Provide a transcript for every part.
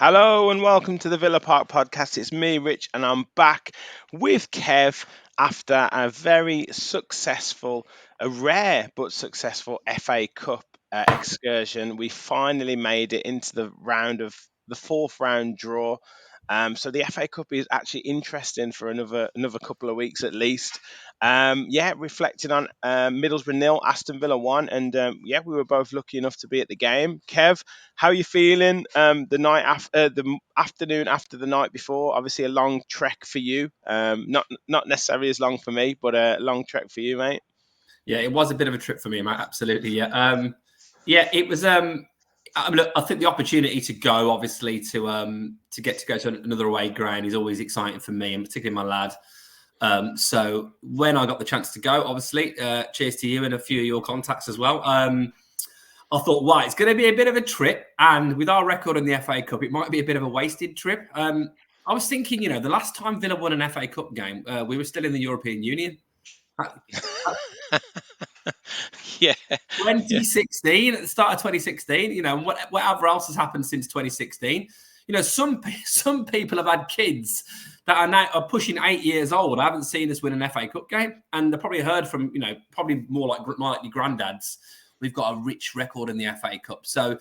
Hello and welcome to the Villa Park podcast. It's me, Rich, and I'm back with Kev after a very successful, a rare but successful FA Cup excursion. We finally made it into the fourth round draw. So the FA Cup is actually interesting for another couple of weeks at least. Yeah, reflecting on Middlesbrough nil, Aston Villa 1, and yeah, we were both lucky enough to be at the game. Kev, how are you feeling? The afternoon after the night before. Obviously, a long trek for you. Not necessarily as long for me, but a long trek for you, mate. Yeah, it was a bit of a trip for me, mate. Absolutely. Yeah. Yeah, it was. Look, I think the opportunity to go, obviously, to get to go to another away ground is always exciting for me, and particularly my lad. So when I got the chance to go, obviously, cheers to you and a few of your contacts as well. I thought, wow, it's going to be a bit of a trip, and with our record in the FA Cup, it might be a bit of a wasted trip. I was thinking, the last time Villa won an FA Cup game, we were still in the European Union. Yeah, yeah, 2016, at the start of 2016, whatever else has happened since 2016. Some people have had kids that are pushing 8 years old. I haven't seen us win an FA Cup game, and they probably heard from probably more like your granddads. We've got a rich record in the FA Cup, so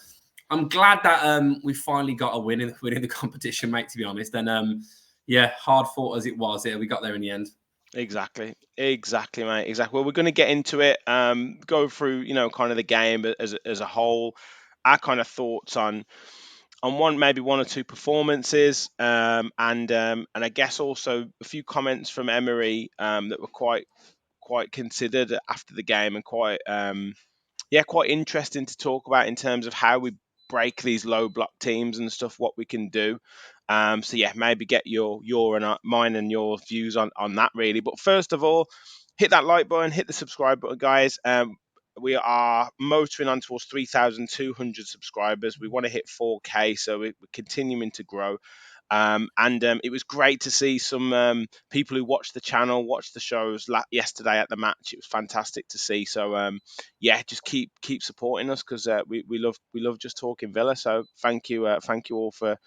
I'm glad that we finally got a win in the competition, mate. To be honest, and yeah, hard fought as it was, yeah, we got there in the end. exactly, mate. Exactly. Well, we're going to get into it. Go through, kind of the game as a whole. Our kind of thoughts on maybe one or two performances, and I guess also a few comments from Emery that were quite considered after the game and quite interesting to talk about in terms of how we break these low block teams and stuff, what we can do. So yeah, maybe get your and mine and your views on that really. But first of all, hit that like button, hit the subscribe button, guys. We are motoring on towards 3,200 subscribers. We want to hit 4K, so we're continuing to grow. And it was great to see some people who watched the channel, watched the shows yesterday at the match. It was fantastic to see. So yeah, just keep supporting us because we love just talking Villa. So thank you all for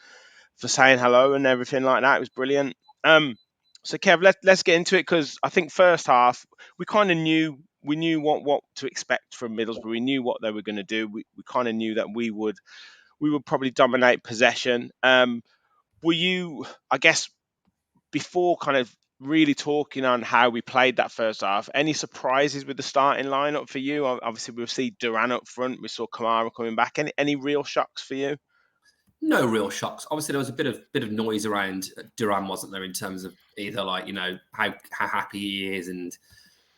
saying hello and everything like that. It was brilliant. So Kev, let's get into it because I think first half we kind of knew what to expect from Middlesbrough. We knew what they were going to do. We kind of knew that we would probably dominate possession. Were you, I guess, before kind of really talking on how we played that first half, any surprises with the starting lineup for you? Obviously, we'll see Duran up front. We saw Kamara coming back. Any real shocks for you? No real shocks. Obviously, there was a bit of noise around Duran, wasn't there, in terms of either like how happy he is and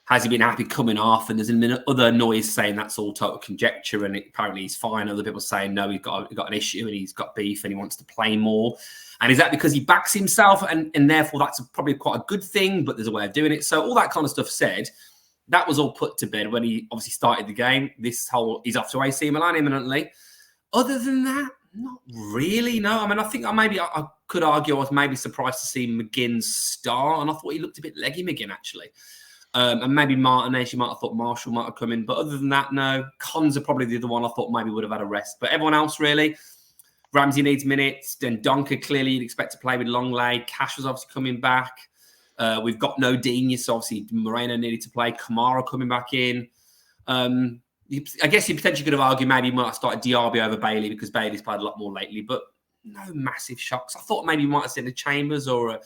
has he been happy coming off, and there's been other noise saying that's all total conjecture and apparently he's fine. Other people saying no, he's got an issue and he's got beef and he wants to play more. And is that because he backs himself and therefore that's probably quite a good thing? But there's a way of doing it. So all that kind of stuff said, that was all put to bed when he obviously started the game. This whole he's off to AC Milan imminently. Other than that, not really. No, I mean, I think I could argue I was maybe surprised to see McGinn start, and I thought he looked a bit leggy, McGinn, actually. And maybe Martinez, you might have thought Marshall might have come in. But other than that, no. Cons are probably the other one I thought maybe would have had a rest. But everyone else, really. Ramsey needs minutes. Then Donker, clearly you'd expect to play with Longley. Cash was obviously coming back. We've got no Dean, so obviously Moreno needed to play. Kamara coming back in. I guess you potentially could have argued maybe you might have started Diaby over Bailey because Bailey's played a lot more lately, but no massive shocks. I thought maybe you might have seen a Chambers or a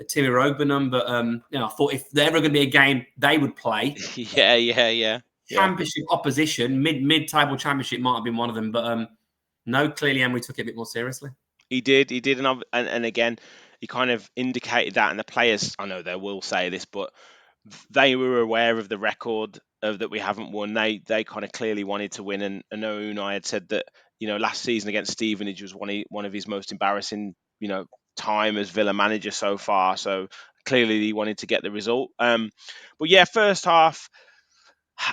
Timmy Rogbinum, but I thought if there ever going to be a game they would play, Yeah. championship opposition, mid-table championship might have been one of them, but no, clearly Emery took it a bit more seriously. He did, and again, he kind of indicated that, and the players, I know they will say this, but they were aware of the record of that we haven't won. They kind of clearly wanted to win, and I know Unai had said that last season against Stevenage was one of his most embarrassing time as Villa manager so far. So clearly he wanted to get the result. But yeah, first half,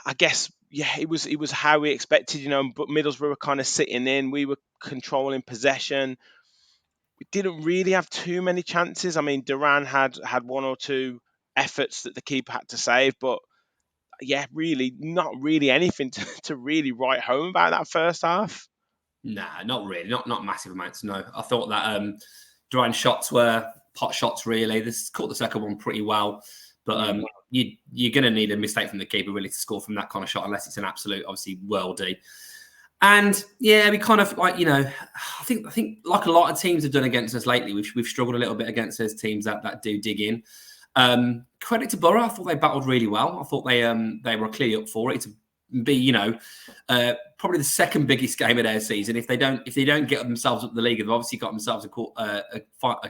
I guess, yeah, it was how we expected, but Middlesbrough were kind of sitting in. We were controlling possession. We didn't really have too many chances. I mean, Duran had one or two efforts that the keeper had to save, but yeah, really not really anything to really write home about that first half. Nah, not really. Not massive amounts. No, I thought that Duran's shots were pot shots. Really, this caught the second one pretty well, but you're going to need a mistake from the keeper really to score from that kind of shot, unless it's an absolute, obviously, worldie. And yeah, we kind of like, I think like a lot of teams have done against us lately, we've struggled a little bit against those teams that do dig in. Credit to Borough, I thought they battled really well. I thought they were clearly up for it to be, probably the second biggest game of their season. If they don't get themselves up the league, they've obviously got themselves a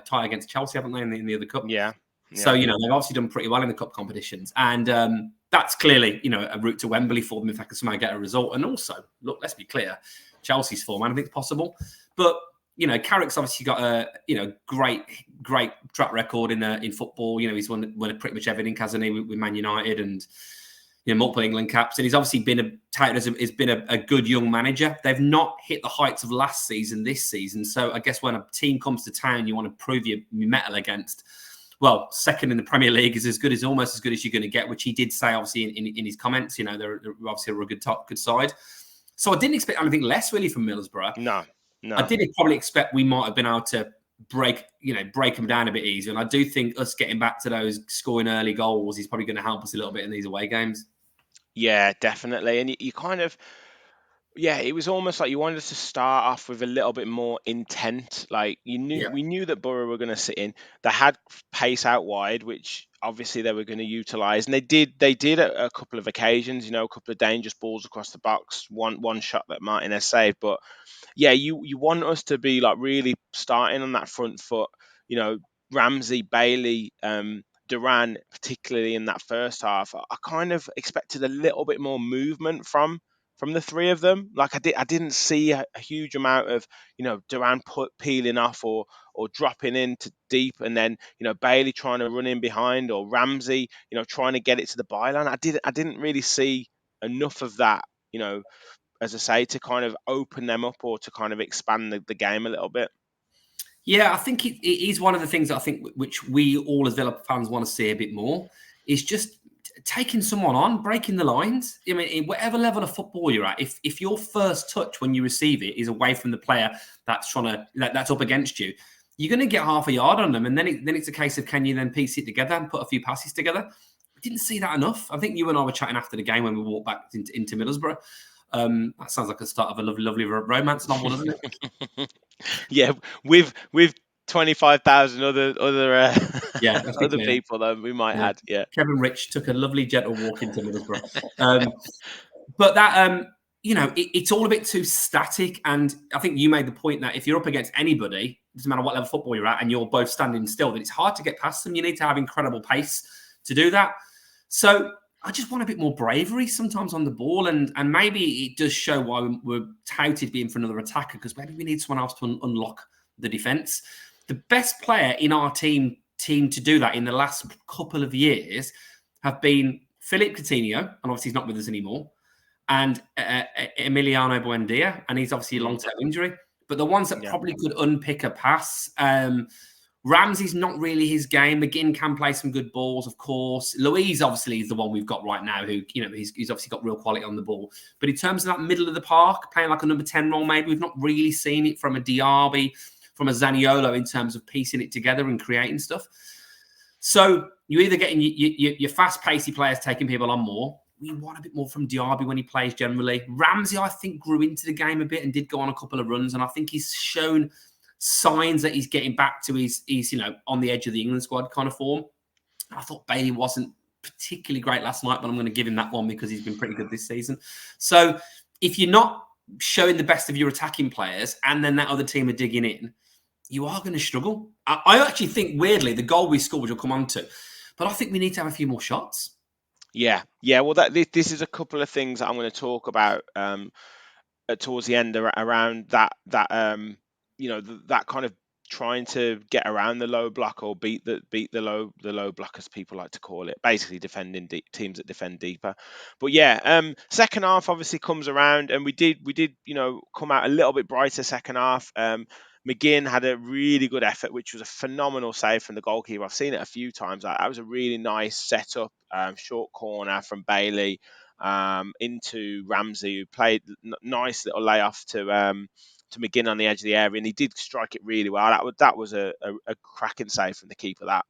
tie against Chelsea, haven't they, in the other cup? Yeah. So, they've obviously done pretty well in the cup competitions. And that's clearly, a route to Wembley for them if they can somehow get a result. And also, look, let's be clear, Chelsea's form, I don't think it's possible. But, Carrick's obviously got a great track record in football. He's won pretty much everything, hasn't he, with Man United and multiple England caps. And he's obviously been a good young manager. They've not hit the heights of last season this season. So I guess when a team comes to town, you want to prove your mettle against. Well, second in the Premier League is almost as good as you're going to get, which he did say, obviously, in his comments. They're obviously a good side. So I didn't expect anything less, really, from Middlesbrough. No. I did probably expect we might have been able to break them down a bit easier. And I do think us getting back to those scoring early goals is probably going to help us a little bit in these away games. Yeah, definitely. And you kind of, it was almost like you wanted us to start off with a little bit more intent. Like we knew that Borough were going to sit in. They had pace out wide, which obviously they were going to utilise, and they did a couple of occasions. A couple of dangerous balls across the box. One shot that Martinez saved, but yeah, you want us to be like really starting on that front foot. Ramsey, Bailey, Duran, particularly in that first half. I kind of expected a little bit more movement from the three of them. Like I didn't see a huge amount of Duran peeling off or dropping into deep, and then Bailey trying to run in behind, or Ramsey trying to get it to the byline. I didn't really see enough of that. As I say, to kind of open them up or to kind of expand the game a little bit. Yeah, I think it is one of the things that I think which we all as Villa fans want to see a bit more is just taking someone on, breaking the lines. I mean, whatever level of football you're at, if your first touch when you receive it is away from the player that's that's up against you, you're going to get half a yard on them, and then it's a case of can you then piece it together and put a few passes together. I didn't see that enough. I think you and I were chatting after the game when we walked back into Middlesbrough. That sounds like the start of a lovely romance novel, doesn't it? Yeah, with 25,000 other other clear. people that we might add. Yeah, Kevin Rich took a lovely gentle walk into Middlesbrough, but that it's all a bit too static. And I think you made the point that if you're up against anybody, it doesn't matter what level of football you're at, and you're both standing still, that it's hard to get past them. You need to have incredible pace to do that. So I just want a bit more bravery sometimes on the ball, and maybe it does show why we're touted being for another attacker, because maybe we need someone else to unlock the defence. The best player in our team to do that in the last couple of years have been Philippe Coutinho, and obviously he's not with us anymore, and Emiliano Buendia, and he's obviously a long-term injury. But the ones that probably could unpick a pass, Ramsey's not really his game. McGinn can play some good balls, of course. Louise, obviously, is the one we've got right now who, he's obviously got real quality on the ball. But in terms of that middle of the park, playing like a number 10 role, maybe we've not really seen it from a Diaby, from a Zaniolo in terms of piecing it together and creating stuff. So you're either getting your fast-pacey players taking people on more. We want a bit more from Diaby when he plays generally. Ramsey, I think, grew into the game a bit and did go on a couple of runs. And I think he's shown signs that he's getting back to his on the edge of the England squad kind of form. I thought Bailey wasn't particularly great last night, but I'm going to give him that one because he's been pretty good this season. So if you're not showing the best of your attacking players and then that other team are digging in, you are going to struggle. I actually think, weirdly, the goal we scored, which we'll come on to, but I think we need to have a few more shots. Yeah. Well, this is a couple of things that I'm going to talk about towards the end around that that kind of trying to get around the low block or beat the low block, as people like to call it, basically defending teams that defend deeper. But second half obviously comes around, and we did come out a little bit brighter second half. McGinn had a really good effort, which was a phenomenal save from the goalkeeper. I've seen it a few times. That was a really nice setup, short corner from Bailey into Ramsey, who played nice little layoff to McGinn on the edge of the area, and he did strike it really well. That was a cracking save from the keeper. That.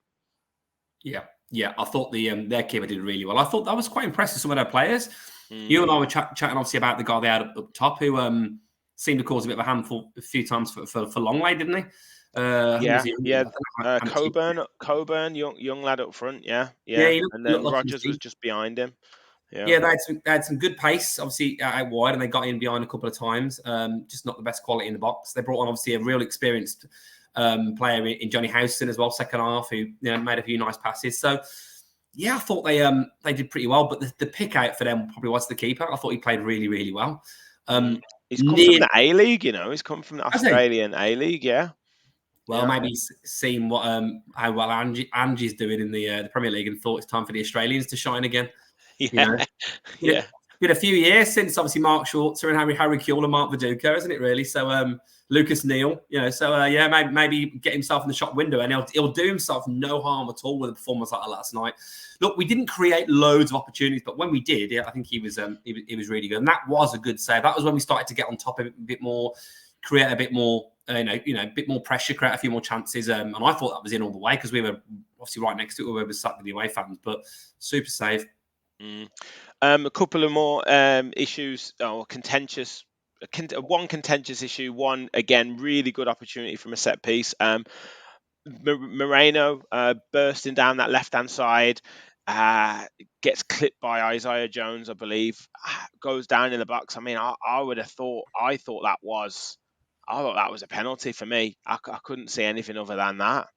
Yeah. I thought their keeper did really well. I thought that was quite impressive. Some of their players. You and I were chatting obviously about the guy they had up top who seemed to cause a bit of a handful a few times for Longley, didn't he? Coburn, young lad up front. Yeah. He And looked then like Rogers was just behind him. Yeah, they had some good pace, obviously out wide, and they got in behind a couple of times. Just not the best quality in the box. They brought on obviously a real experienced player in Johnny Howson as well, second half, who made a few nice passes. So yeah, I thought they did pretty well. But the pick out for them probably was the keeper. I thought he played really, really well. He's come from the A-League, He's come from the Australian A-League, yeah. Well, maybe he's seen what how well Angie's doing in the Premier League and thought it's time for the Australians to shine again. Yeah. It's been a few years since obviously Mark Schwarzer and Harry Kewell and Mark Viduka, isn't it really? So Lucas Neal, maybe get himself in the shop window, and he'll do himself no harm at all with a performance like that last night. Look, we didn't create loads of opportunities, but when we did, I think he was really good, and that was a good save. That was when we started to get on top of it a bit more, create a bit more, a bit more pressure, create a few more chances, and I thought that was in all the way because we were obviously right next to it. We were sat with the away fans, but super save. A couple of more issues or contentious. One contentious issue, one again really good opportunity from a set piece. Moreno bursting down that left hand side, gets clipped by Isaiah Jones, I believe, goes down in the box. I mean, I thought that was a penalty for me. I couldn't see anything other than that.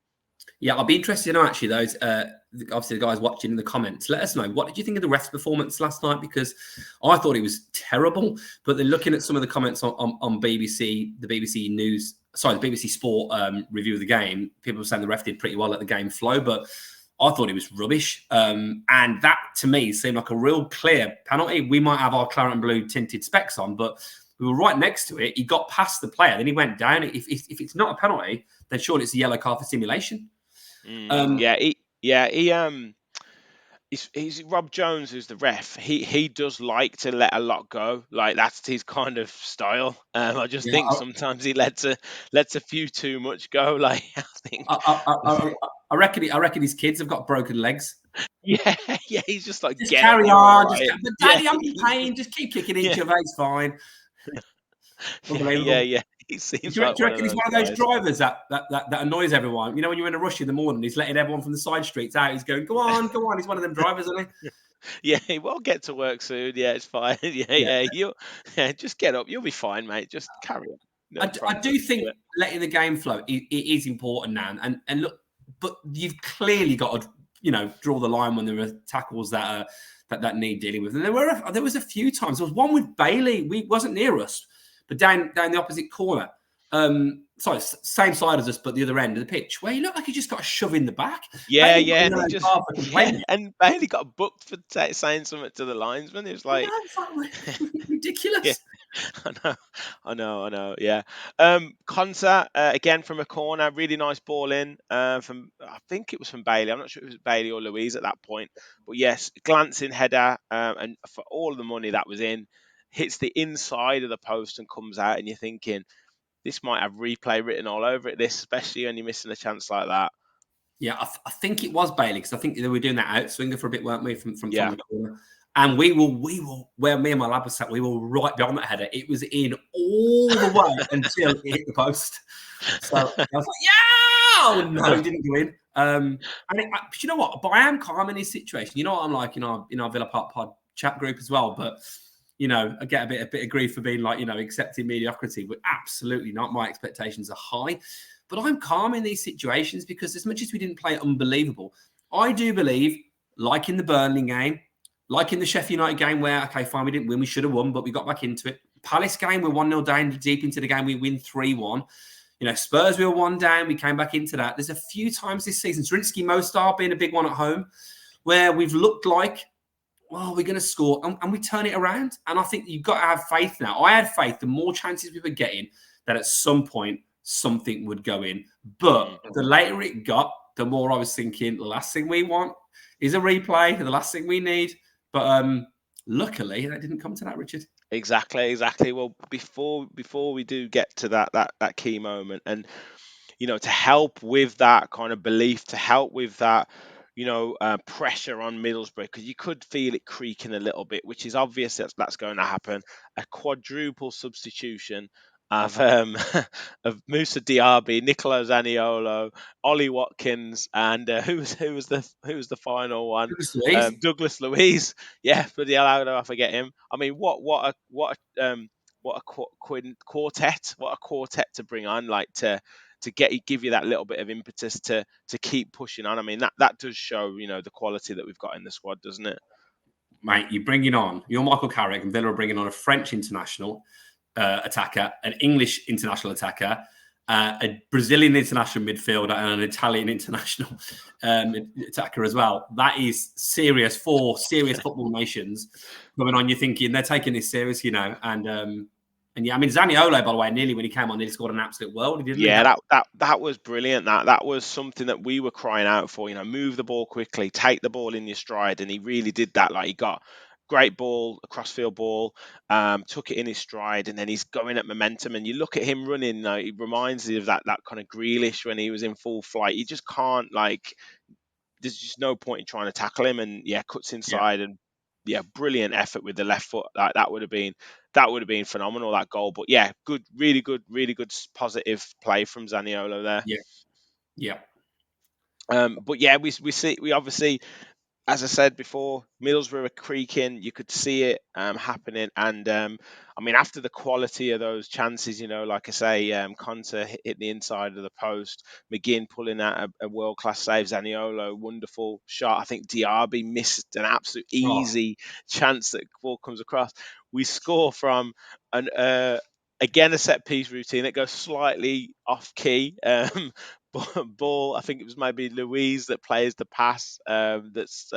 Yeah, I'll be interested to know actually those. Obviously, the guys watching in the comments, let us know what did you think of the ref's performance last night, because I thought it was terrible. But then looking at some of the comments on BBC, the BBC Sport review of the game, people were saying the ref did pretty well at the game flow, but I thought it was rubbish. And that to me seemed like a real clear penalty. We might have our claret and blue tinted specs on, but we were right next to it. He got past the player, then he went down. If it's not a penalty, then surely it's a yellow card for simulation. He's Rob Jones, who's the ref. He does like to let a lot go. Like that's his kind of style. I just think sometimes he lets a few too much go. Like I reckon his kids have got broken legs. Yeah, he's just like, just carry on. Right. But Daddy, I'm in pain. Just keep kicking each other. It's fine. Yeah. He seems. Do you reckon he's one of those drivers that annoys everyone? When you're in a rush in the morning, he's letting everyone from the side streets out. He's going, go on. He's one of them drivers, isn't he? Yeah, he will get to work soon. Yeah, it's fine. Yeah. Just get up. You'll be fine, mate. Just carry on. No I do think letting the game flow it is important now. And look, but you've clearly got to draw the line when there are tackles that need dealing with. And there was a few times. There was one with Bailey. We wasn't near us, but down the opposite corner. Same side as us, but the other end of the pitch, where he looked like he just got a shove in the back. Yeah. And Bailey got booked for saying something to the linesman. It was like ridiculous. I know. Yeah. Konsa again from a corner, really nice ball in from, I think it was from Bailey. I'm not sure if it was Bailey or Louise at that point, but yes, glancing header, and for all the money that was in, hits the inside of the post and comes out, and you're thinking, this might have replay written all over it, this, especially when you're missing a chance like that. Yeah, I think it was Bailey, because I think they were doing that outswinger for a bit, weren't we, from the corner? And we were, where me and my lad were sat, we were right beyond that header. It was in all the way until it hit the post. So I was like, yeah! Oh, no, it didn't go in. But you know what? But I am calm in this situation. You know what I'm like in our Villa Park Pod chat group as well, but I get a bit of grief for being like, accepting mediocrity, but absolutely not. My expectations are high, but I'm calm in these situations because as much as we didn't play unbelievable, I do believe, like in the Burnley game, like in the Sheffield United game where, okay, fine, we didn't win, we should have won, but we got back into it. Palace game, we're 1-0 down deep into the game, we win 3-1. Spurs, we were 1 down, we came back into that. There's a few times this season, Zrinski Mostar being a big one at home, where we've looked like, we're going to score, and we turn it around. And I think you've got to have faith now. I had faith, the more chances we were getting, that at some point, something would go in. But the later it got, the more I was thinking, the last thing we want is a replay, the last thing we need. But Luckily, that didn't come to that, Richard. Exactly. Well, before we do get to that key moment, and to help with that kind of belief, to help with that, pressure on Middlesbrough, because you could feel it creaking a little bit, which is obvious that's going to happen. A quadruple substitution of of Musa Diaby, Nicolo Zaniolo, Ollie Watkins, and who was the final one? Douglas Luiz. Douglas Luiz. Yeah, bloody hell, how do I forget him? I mean, what a quartet! What a quartet to bring on, like to give you that little bit of impetus to keep pushing on. I mean, that does show the quality that we've got in the squad, doesn't it? Mate, you're Michael Carrick, and Villa are bringing on a French international attacker, an English international attacker, a Brazilian international midfielder, and an Italian international attacker as well. That is serious for serious football nations coming on. You're thinking they're taking this serious, and yeah, I mean Zaniolo, by the way, nearly when he came on, nearly scored an absolute world, didn't he? Yeah, that was brilliant. That was something that we were crying out for. Move the ball quickly, take the ball in your stride, and he really did that. Like, he got great ball, a crossfield ball, took it in his stride, and then he's going at momentum. And you look at him running, he reminds you of that kind of Grealish when he was in full flight. You just can't, like, there's just no point in trying to tackle him, and yeah, cuts Yeah, inside, and yeah, brilliant effort with the left foot. Like, that would have been phenomenal, that goal. But yeah, really good positive play from Zaniolo there. yeah, yeah. But yeah, we obviously, as I said before, Middlesbrough were creaking. You could see it happening, and I mean, after the quality of those chances, like I say, Conte hit the inside of the post, McGinn pulling out a world class save, Zaniolo wonderful shot. I think Diaby missed an absolute Oh, easy chance that ball comes across. We score from an again a set piece routine. It goes slightly off key. Ball. I think it was maybe Louise that plays the pass that's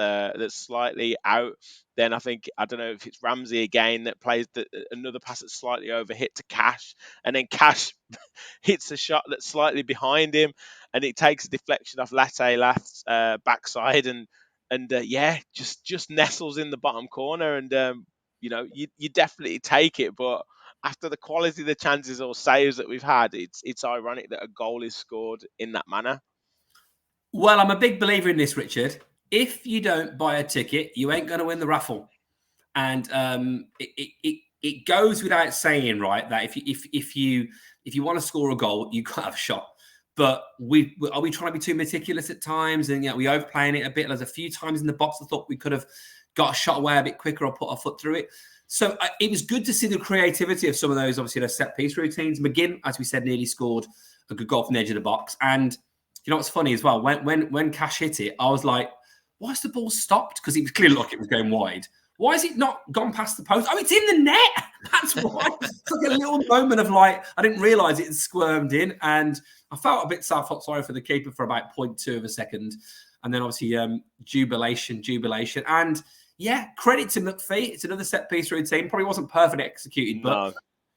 slightly out. Then I don't know if it's Ramsey again that plays another pass that's slightly over hit to Cash, and then Cash hits a shot that's slightly behind him, and it takes a deflection off Latte's backside, and yeah, just nestles in the bottom corner, and you definitely take it, but after the quality of the chances or saves that we've had, it's ironic that a goal is scored in that manner. well, I'm a big believer in this, Richard. If you don't buy a ticket, you ain't going to win the raffle. And it goes without saying, right, that if you want to score a goal, you can't have a shot. But are we trying to be too meticulous at times, and we overplaying it a bit? There's a few times in the box I thought we could have got a shot away a bit quicker or put our foot through it. So it was good to see the creativity of some of those, obviously, those set piece routines. McGinn, as we said, nearly scored a good goal from the edge of the box. And you know what's funny as well? When Cash hit it, I was like, why is the ball stopped? Because it was clearly like it was going wide. Why has it not gone past the post? Oh, it's in the net. That's why. It's like a little moment of like, I didn't realise it had squirmed in. And I felt a bit sorry for the keeper for about 0.2 of a second. And then obviously jubilation. And yeah, credit to McPhee. It's another set piece routine. Probably wasn't perfectly executed, but No,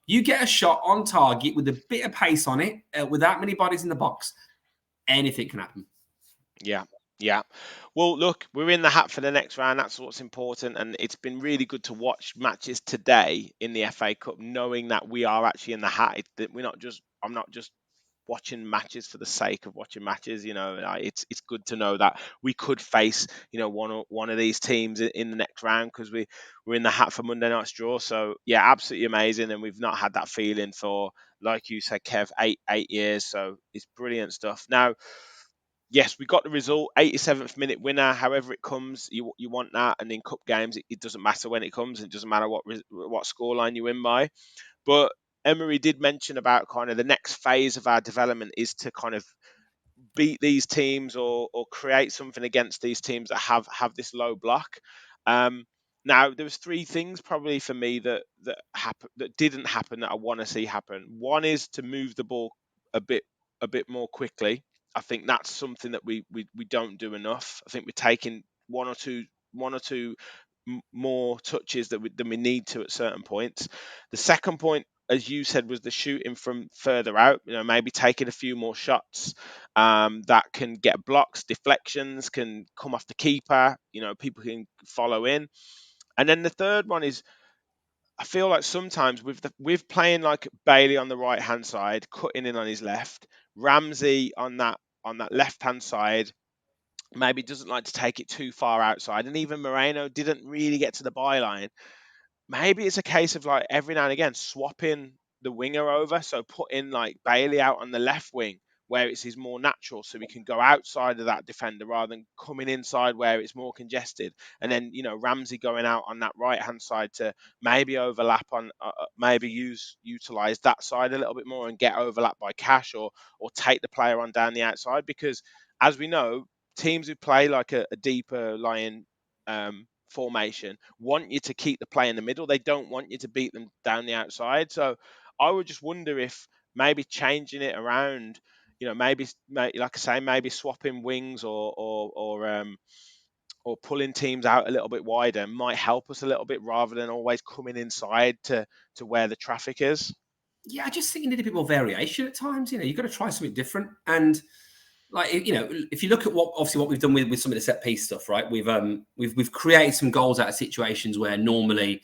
you get a shot on target with a bit of pace on it, without many bodies in the box, anything can happen. yeah, yeah. Well, look, we're in the hat for the next round. That's what's important, and it's been really good to watch matches today in the FA Cup, knowing that we are actually in the hat. That we're not just. I'm not just watching matches for the sake of watching matches. It's good to know that we could face one of these teams in the next round, because we're in the hat for Monday night's draw. So yeah, absolutely amazing, and we've not had that feeling for, like you said, Kev, eight years. So it's brilliant stuff. Now, yes, we got the result, 87th minute winner. However it comes, you want that, and in cup games, it doesn't matter when it comes. It doesn't matter what scoreline you win by. But Emery did mention about kind of the next phase of our development is to kind of beat these teams, or create something against these teams that have this low block. Um, Now, there was three things probably for me that didn't happen that I want to see happen. One is to move the ball a bit more quickly. I think that's something that we don't do enough. I think we're taking one or two more touches than we need to at certain points. The second point, as you said, was the shooting from further out. Maybe taking a few more shots that can get blocks, deflections, can come off the keeper. People can follow in. And then the third one is, I feel like sometimes with playing like Bailey on the right hand side, cutting in on his left, Ramsey on that left hand side, maybe doesn't like to take it too far outside, and even Moreno didn't really get to the byline. Maybe it's a case of like every now and again swapping the winger over, so putting like Bailey out on the left wing where it's his more natural, so he can go outside of that defender rather than coming inside where it's more congested, and then Ramsey going out on that right hand side to maybe overlap on maybe utilize that side a little bit more and get overlapped by Cash, or take the player on down the outside, because as we know, teams who play like a deeper lying formation want you to keep the play in the middle. They don't want you to beat them down the outside. So I would just wonder if maybe changing it around, maybe like I say, maybe swapping wings or pulling teams out a little bit wider might help us a little bit, rather than always coming inside to where the traffic is. Yeah, I just think you need a bit more variation at times. You've got to try something different. And like, if you look at what we've done with some of the set piece stuff, right? We've created some goals out of situations where normally,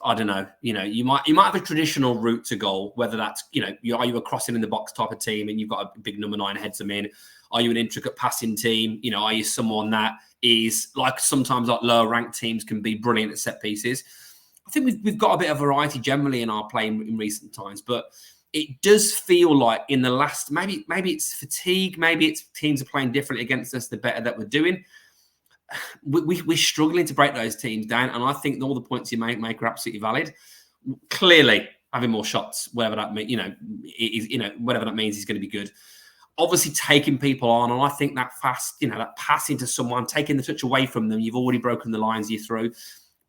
I don't know, you might have a traditional route to goal, whether that's, are you a crossing in the box type of team and you've got a big number 9 heads them in? Are you an intricate passing team? Are you someone that is like, sometimes like lower ranked teams can be brilliant at set pieces? I think we've got a bit of variety generally in our play in recent times, but it does feel like in the last, maybe it's fatigue, maybe it's teams are playing differently against us the better that we're doing. We're struggling to break those teams down, and I think all the points you make are absolutely valid. Clearly, having more shots, whatever that means, whatever that means, is going to be good. Obviously, taking people on, and I think that fast, that passing to someone, taking the touch away from them, you've already broken the lines you're through.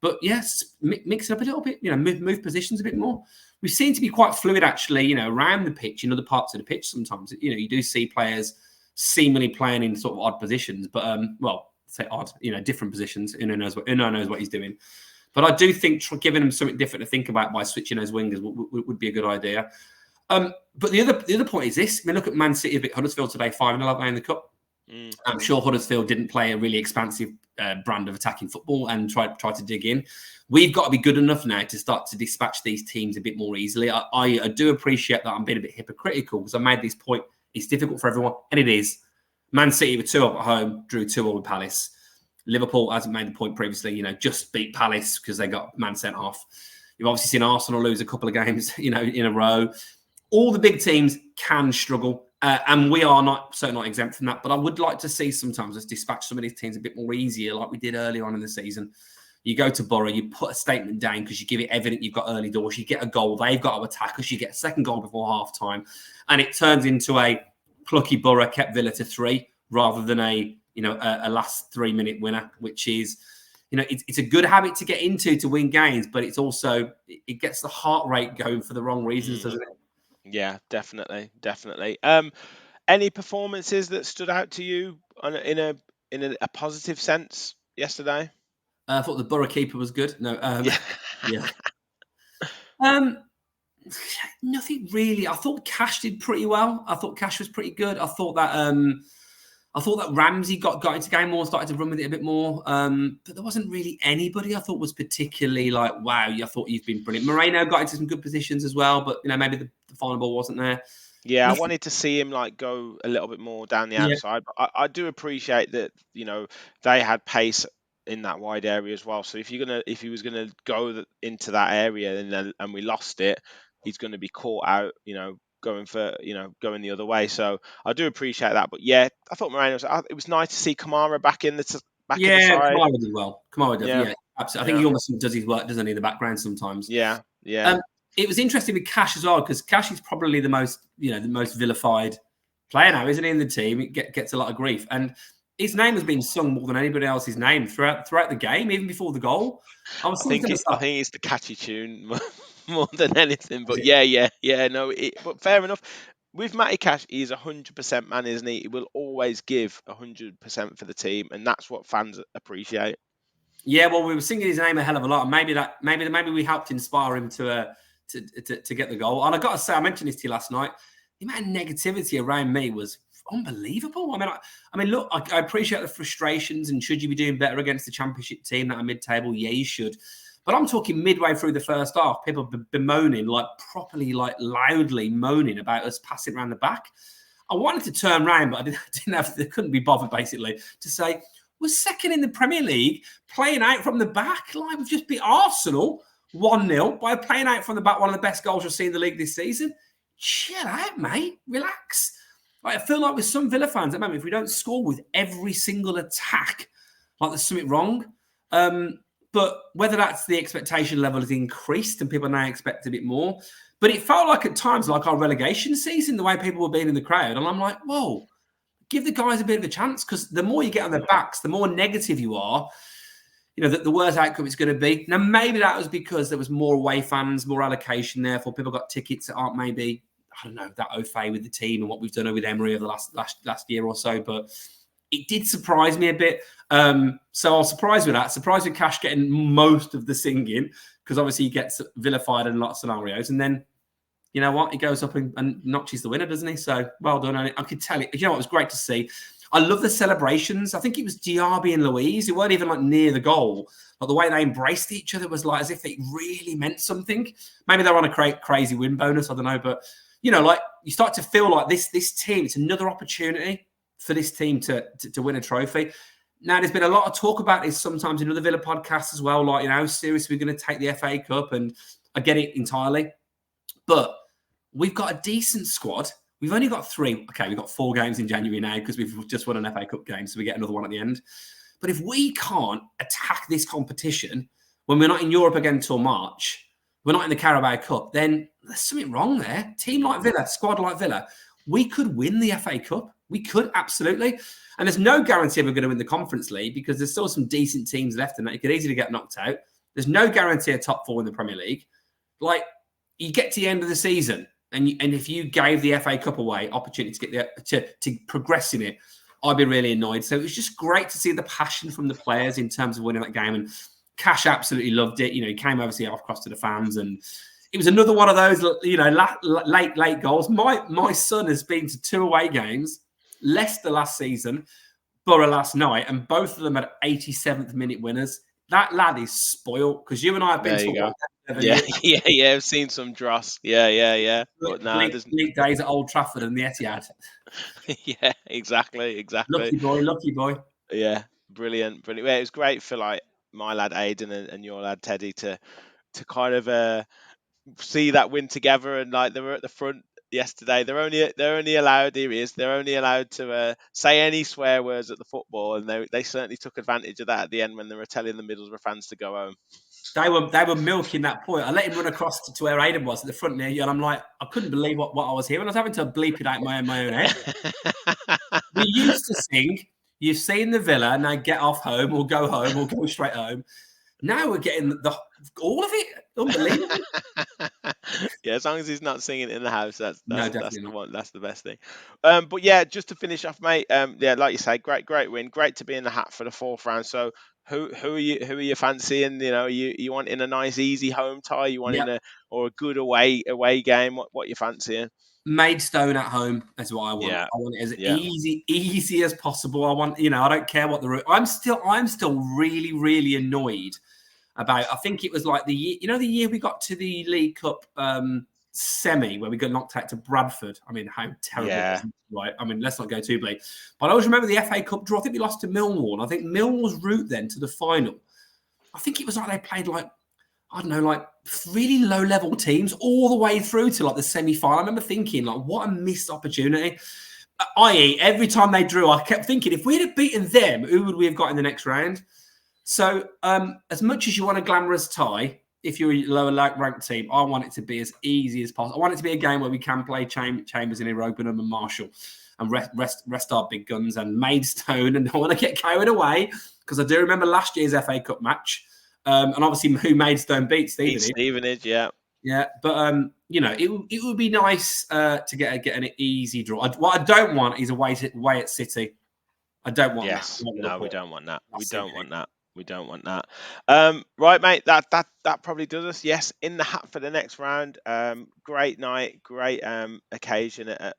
But yes, mix it up a little bit, move positions a bit more. We seem to be quite fluid, actually, around the pitch, in other parts of the pitch sometimes. You do see players seemingly playing in sort of odd positions, but, say odd, different positions. Uno knows what he's doing. But I do think giving them something different to think about by switching those wingers would be a good idea. But the other point is this. I mean, look at Man City beat Huddersfield today, 5-0 in the Cup. I'm sure Huddersfield didn't play a really expansive brand of attacking football and try to dig in. We've got to be good enough now to start to dispatch these teams a bit more easily. I do appreciate that I'm being a bit hypocritical, because I made this point. It's difficult for everyone, and it is. Man City were 2-0 at home, drew 2-0 with Palace. Liverpool hasn't made the point previously, just beat Palace because they got man sent off. You've obviously seen Arsenal lose a couple of games, in a row. All the big teams can struggle. And we are certainly not exempt from that. But I would like to see sometimes us dispatch some of these teams a bit more easier, like we did earlier on in the season. You go to Borough, you put a statement down because you give it evident you've got early doors. You get a goal, they've got to attack us. You get a second goal before half-time. And it turns into a plucky Borough kept Villa to 3 rather than a last 3-minute winner, which is, it's a good habit to get into to win games, but it's also, it gets the heart rate going for the wrong reasons, doesn't it? Yeah, definitely. Any performances that stood out to you in a positive sense yesterday? I thought the Borough keeper was good. No, yeah. Nothing really. I thought Cash did pretty well. I thought Cash was pretty good. I thought that Ramsey got into game more, started to run with it a bit more. But there wasn't really anybody I thought was particularly like, wow, I thought you've been brilliant. Moreno got into some good positions as well, but maybe the final ball wasn't there. Yeah, I wanted to see him like go a little bit more down the outside. But I do appreciate that, they had pace in that wide area as well. So if he was gonna go into that area and we lost it, he's going to be caught out, going the other way. So I do appreciate that. But yeah, I thought it was nice to see Kamara back in the side. Kamara did well. Kamara did, yeah, absolutely. I think he almost does his work, doesn't he, in the background sometimes. Yeah. It was interesting with Cash as well, because Cash is probably the most vilified player now, isn't he, in the team? It gets a lot of grief. And his name has been sung more than anybody else's name throughout the game, even before the goal. I think it's the catchy tune more than anything. But yeah. No, but fair enough. With Matty Cash, he's 100% man, isn't he? He will always give 100% for the team, and that's what fans appreciate. Yeah, well, we were singing his name a hell of a lot, and maybe we helped inspire him to get the goal. And I got to say, I mentioned this to you last night. The amount of negativity around me was unbelievable. I mean, look, I appreciate the frustrations, and should you be doing better against the Championship team that are mid-table? Yeah, you should. But I'm talking midway through the first half, people bemoaning, like properly, like loudly moaning about us passing around the back. I wanted to turn around, but I couldn't be bothered, basically, to say, we're second in the Premier League, playing out from the back. Like, we've just beat Arsenal 1-0 by playing out from the back, one of the best goals you've seen in the league this season. Chill out, mate. Relax. Like, I feel like with some Villa fans at the moment, if we don't score with every single attack, like there's something wrong. But whether that's the expectation level has increased and people now expect a bit more. But it felt like at times like our relegation season, the way people were being in the crowd. And I'm like, whoa, give the guys a bit of a chance, because the more you get on their backs, the more negative you are, you know, the worse outcome it's going to be. Now, maybe that was because there was more away fans, more allocation, therefore people got tickets that aren't maybe, I don't know, that au fait with the team and what we've done with Emery over the last year or so. But it did surprise me a bit. So I was surprised with that. Surprised with Cash getting most of the singing, because obviously he gets vilified in a lot of scenarios. And then, you know what? He goes up and notches the winner, doesn't he? So well done. And I could tell it. You know what? It was great to see. I love the celebrations. I think it was Diaby and Louise who weren't even like near the goal. But the way they embraced each other was like as if it really meant something. Maybe they're on a crazy win bonus. I don't know. But, you know, like you start to feel like this team, it's another opportunity for this team to win a trophy. Now, there's been a lot of talk about this sometimes in other Villa podcasts as well. Like, you know, how serious we're going to take the FA Cup, and I get it entirely. But we've got a decent squad. We've only got 3. Okay, we've got 4 games in January now because we've just won an FA Cup game, so we get another one at the end. But if we can't attack this competition when we're not in Europe again until March, we're not in the Carabao Cup, then there's something wrong there. Team like Villa, squad like Villa, we could win the FA Cup. We could, absolutely. And there's no guarantee we're going to win the Conference League because there's still some decent teams left in that. You could easily get knocked out. There's no guarantee of top 4 in the Premier League. Like, you get to the end of the season, and if you gave the FA Cup away, opportunity to get to progress in it, I'd be really annoyed. So it was just great to see the passion from the players in terms of winning that game. And Cash absolutely loved it. You know, he came over to see across to the fans, and it was another one of those, you know, late goals. My son has been to 2 away games, Leicester last season, Borough last night, and both of them at 87th minute winners. That lad is spoiled, because you and I have been to Yeah, I've seen some dross. Yeah. But nah, bleak days at Old Trafford and the Etihad. Yeah, exactly. Lucky boy. Yeah, brilliant. Yeah, it was great for like my lad Aidan and your lad Teddy to kind of see that win together, and like they were at the front yesterday. They're only allowed to say any swear words at the football, and they certainly took advantage of that at the end when they were telling the Middlesbrough fans to go home. They were milking that point. I let him run across to where Aidan was at the front there, and I'm like, I couldn't believe what I was hearing. I was having to bleep it out my own head. We used to sing, "You've seen the Villa, now get off home or go straight home." Now we're getting all of it. Unbelievable. Yeah, as long as he's not singing in the house, that's the one. That's the best thing. But yeah, just to finish off, mate. Yeah, like you say, great win. Great to be in the hat for the 4th round. So who are you fancying? You know, you wanting a nice easy home tie? You wanting a good away game? What you fancying? Maidstone at home is what I want. Yeah. I want it as easy as possible. I want, you know, I don't care what the route. I'm still really, really annoyed about. I think it was like the year we got to the League Cup semi where we got knocked out to Bradford. I mean, how terrible it was, right? I mean, let's not go too bleak. But I always remember the FA Cup draw. I think we lost to Millwall. And I think Millwall's route then to the final, I think it was like they played like, I don't know, like really low-level teams all the way through to like the semi-final. I remember thinking, like, what a missed opportunity. I.e., every time they drew, I kept thinking, if we'd have beaten them, who would we have got in the next round? So as much as you want a glamorous tie, if you're a lower-ranked team, I want it to be as easy as possible. I want it to be a game where we can play Chambers in Irobenham and Marshall and rest our big guns and Maidstone, and I want to get carried away, because I do remember last year's FA Cup match. And obviously, who Maidstone beat Stevenage, yeah. Yeah, but you know, it would be nice to get an easy draw. What I don't want is away at City. I don't want that. No, we don't want that. We don't want that. We don't want that. Right, mate. That probably does us. Yes, in the hat for the next round. Great night, great occasion at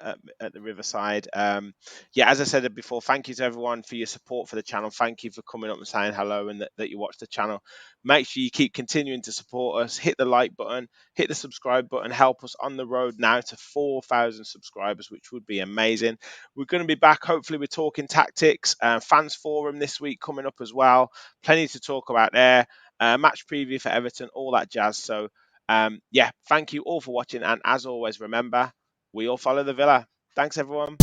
the Riverside. Yeah, as I said before, thank you to everyone for your support for the channel. Thank you for coming up and saying hello and that you watch the channel. Make sure you keep continuing to support us. Hit the like button, hit the subscribe button. Help us on the road now to 4,000 subscribers, which would be amazing. We're going to be back. Hopefully, we're talking tactics. Fans forum this week coming up as well. Plenty to talk about there. Match preview for Everton, all that jazz. So, yeah, thank you all for watching. And as always, remember, we all follow the Villa. Thanks, everyone.